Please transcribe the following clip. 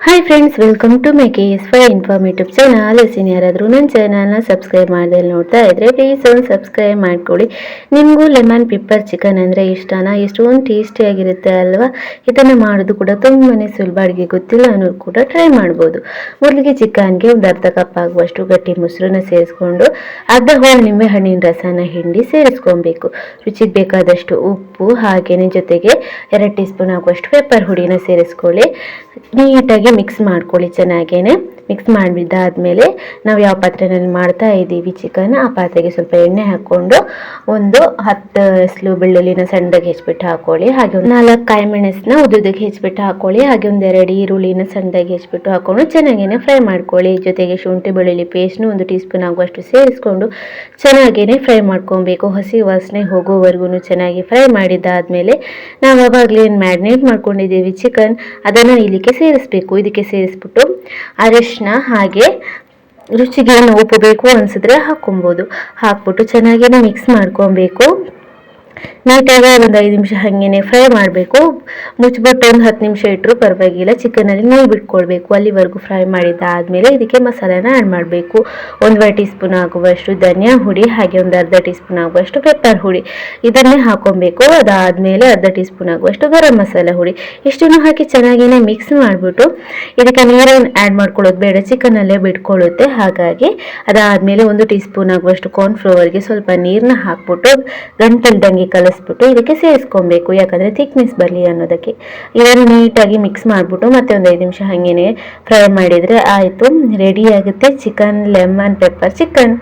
Hi friends, welcome to my KS5 informative channel. ಯಾರಾದರೂ ನನ್ನ ಚಾನಲ್ನ ಸಬ್ಸ್ಕ್ರೈಬ್ ಮಾಡ್ದೆ ನೋಡ್ತಾ ಇದ್ರೆ ಪ್ಲೀಸ್ ಒಂದು ಸಬ್ಸ್ಕ್ರೈಬ್ ಮಾಡ್ಕೊಳ್ಳಿ. ನಿಮಗೂ ಲೆಮನ್ ಪೆಪ್ಪರ್ ಚಿಕನ್ ಅಂದರೆ ಇಷ್ಟನಾ? ಎಷ್ಟೊಂದು ಟೇಸ್ಟಿಯಾಗಿರುತ್ತೆ ಅಲ್ವಾ? ಇದನ್ನು ಮಾಡೋದು ಕೂಡ ತುಂಬಾ ಸುಲಭ. ಅಡುಗೆ ಗೊತ್ತಿಲ್ಲ ಅನ್ನೋರು ಕೂಡ ಟ್ರೈ ಮಾಡ್ಬೋದು. ಮೊದಲಿಗೆ ಚಿಕನ್ಗೆ ಒಂದು ಅರ್ಧ ಕಪ್ ಆಗುವಷ್ಟು ಗಟ್ಟಿ ಮೊಸರನ್ನ ಸೇರಿಸ್ಕೊಂಡು ಅರ್ಧ ಹೋಳು ನಿಂಬೆ ಹಣ್ಣಿನ ರಸನ ಹಿಂಡಿ ಸೇರಿಸ್ಕೊಬೇಕು. ರುಚಿಗೆ ಬೇಕಾದಷ್ಟು ಉಪ್ಪು, ಹಾಗೇನೆ ಜೊತೆಗೆ 2 ಟೀ ಸ್ಪೂನ್ ಆಗುವಷ್ಟು ಪೆಪ್ಪರ್ ಹುಡಿನ ಸೇರಿಸ್ಕೊಳ್ಳಿ. ನೀಟಾಗಿ ಮಿಕ್ಸ್ ಮಾಡ್ಕೊಳ್ಳಿ. ಚೆನ್ನಾಗೇನೆ ಮಿಕ್ಸ್ ಮಾಡಿದ್ದಾದ್ಮೇಲೆ ನಾವು ಯಾವ ಪಾತ್ರೆನಲ್ಲಿ ಮಾಡ್ತಾ ಇದ್ದೀವಿ ಚಿಕನ್, ಆ ಪಾತ್ರೆಗೆ ಸ್ವಲ್ಪ ಎಣ್ಣೆ ಹಾಕ್ಕೊಂಡು ಒಂದು 10 ಎಸ್ಲು ಬೆಳ್ಳುಳ್ಳಿನ ಸಣ್ಣದಾಗಿ ಹೆಚ್ಚಿಬಿಟ್ಟು ಹಾಕೊಳ್ಳಿ. ಹಾಗೆ ಒಂದು 4 ಕಾಯಿ ಮೆಣಸನ್ನ ಉದ್ದುದಕ್ಕೆ ಹೆಚ್ಚಿಬಿಟ್ಟು ಹಾಕೊಳ್ಳಿ. ಹಾಗೆ ಒಂದು 2 ಈರುಳ್ಳಿನ ಸಣ್ಣದಾಗಿ ಹೆಚ್ಚಿಬಿಟ್ಟು ಹಾಕೊಂಡು ಚೆನ್ನಾಗೇನೆ ಫ್ರೈ ಮಾಡ್ಕೊಳ್ಳಿ. ಜೊತೆಗೆ ಶುಂಠಿ ಬೆಳ್ಳುಳ್ಳಿ ಪೇಸ್ಟ್ನು 1 ಟೀ ಸ್ಪೂನ್ ಆಗುವಷ್ಟು ಸೇರಿಸ್ಕೊಂಡು ಚೆನ್ನಾಗೇನೆ ಫ್ರೈ ಮಾಡ್ಕೊಬೇಕು. ಹಸಿ ವಾಸನೆ ಹೋಗೋವರೆಗೂ ಚೆನ್ನಾಗಿ ಫ್ರೈ ಮಾಡಿದ್ದಾದ್ಮೇಲೆ ನಾವು ಆವಾಗಲೇ ಮ್ಯಾರಿನೇಟ್ ಮಾಡ್ಕೊಂಡಿದ್ದೀವಿ ಚಿಕನ್, ಅದನ್ನು ಇಲ್ಲಿಗೆ ಸೇರಿಸ್ಬೇಕು. ಇದಕ್ಕೆ ಸೇರಿಸ್ಬಿಟ್ಟು ಅರಿಶಿನ ಹಾಗೆ ರುಚಿಗೆ ಏನು ಉಪ್ಪು ಬೇಕು ಅನಿಸಿದ್ರೆ ಹಾಕೊಬೋದು. ಹಾಕ್ಬಿಟ್ಟು ಚೆನ್ನಾಗೇನೆ ಮಿಕ್ಸ್ ಮಾಡ್ಕೊಬೇಕು. ನೀಟಾಗಿ ಒಂದು 5 ನಿಮಿಷ ಹಾಗೇನೆ ಫ್ರೈ ಮಾಡಬೇಕು. ಮುಚ್ಚಿಬಿಟ್ಟು ಒಂದು 10 ನಿಮಿಷ ಇಟ್ಟರು ಪರವಾಗಿಲ್ಲ. ಚಿಕನಲ್ಲಿ ನೀರು ಬಿಟ್ಕೊಳ್ಬೇಕು. ಅಲ್ಲಿವರೆಗೂ ಫ್ರೈ ಮಾಡಿದ್ದಾದಮೇಲೆ ಇದಕ್ಕೆ ಮಸಾಲೆನ ಆ್ಯಡ್ ಮಾಡಬೇಕು. 1 ಟೀ ಸ್ಪೂನ್ ಆಗುವಷ್ಟು ಧನಿಯಾ ಹುಡಿ, ಹಾಗೆ ಒಂದು ಅರ್ಧ ಟೀ ಸ್ಪೂನ್ ಆಗುವಷ್ಟು ಪೆಪ್ಪರ್ ಹುಡಿ ಇದನ್ನೇ ಹಾಕೊಬೇಕು. ಅದಾದಮೇಲೆ ಅರ್ಧ ಟೀ ಸ್ಪೂನ್ ಆಗುವಷ್ಟು ಗರಂ ಮಸಾಲೆ ಹುಡಿ ಇಷ್ಟನ್ನು ಹಾಕಿ ಚೆನ್ನಾಗೇನೆ ಮಿಕ್ಸ್ ಮಾಡಿಬಿಟ್ಟು ಇದಕ್ಕೆ ನೀರನ್ನು ಆ್ಯಡ್ ಮಾಡ್ಕೊಳ್ಳೋದು ಬೇಡ, ಚಿಕನಲ್ಲೇ ಬಿಟ್ಕೊಳ್ಳುತ್ತೆ. ಹಾಗಾಗಿ ಅದಾದಮೇಲೆ 1 ಟೀ ಸ್ಪೂನ್ ಆಗುವಷ್ಟು ಕಾರ್ನ್ಫ್ಲವರ್ಗೆ ಸ್ವಲ್ಪ ನೀರನ್ನ ಹಾಕ್ಬಿಟ್ಟು ಗಂಟಲ್ದಂಗೆ ಕಲಿಸ್ಬಿಟ್ಟು ಇದಕ್ಕೆ ಸೇರಿಸ್ಕೊಬೇಕು. ಯಾಕಂದರೆ ಥಿಕ್ನೆಸ್ ಬರಲಿ ಅನ್ನೋದಕ್ಕೆ. ಇದನ್ನು ನೀಟಾಗಿ ಮಿಕ್ಸ್ ಮಾಡಿಬಿಟ್ಟು ಮತ್ತೆ ಒಂದು 5 ನಿಮಿಷ ಹಾಗೇನೆ ಫ್ರೈ ಮಾಡಿದರೆ ಆಯಿತು, ರೆಡಿ ಆಗುತ್ತೆ ಚಿಕನ್ ಲೆಮನ್ ಪೆಪ್ಪರ್ ಚಿಕನ್.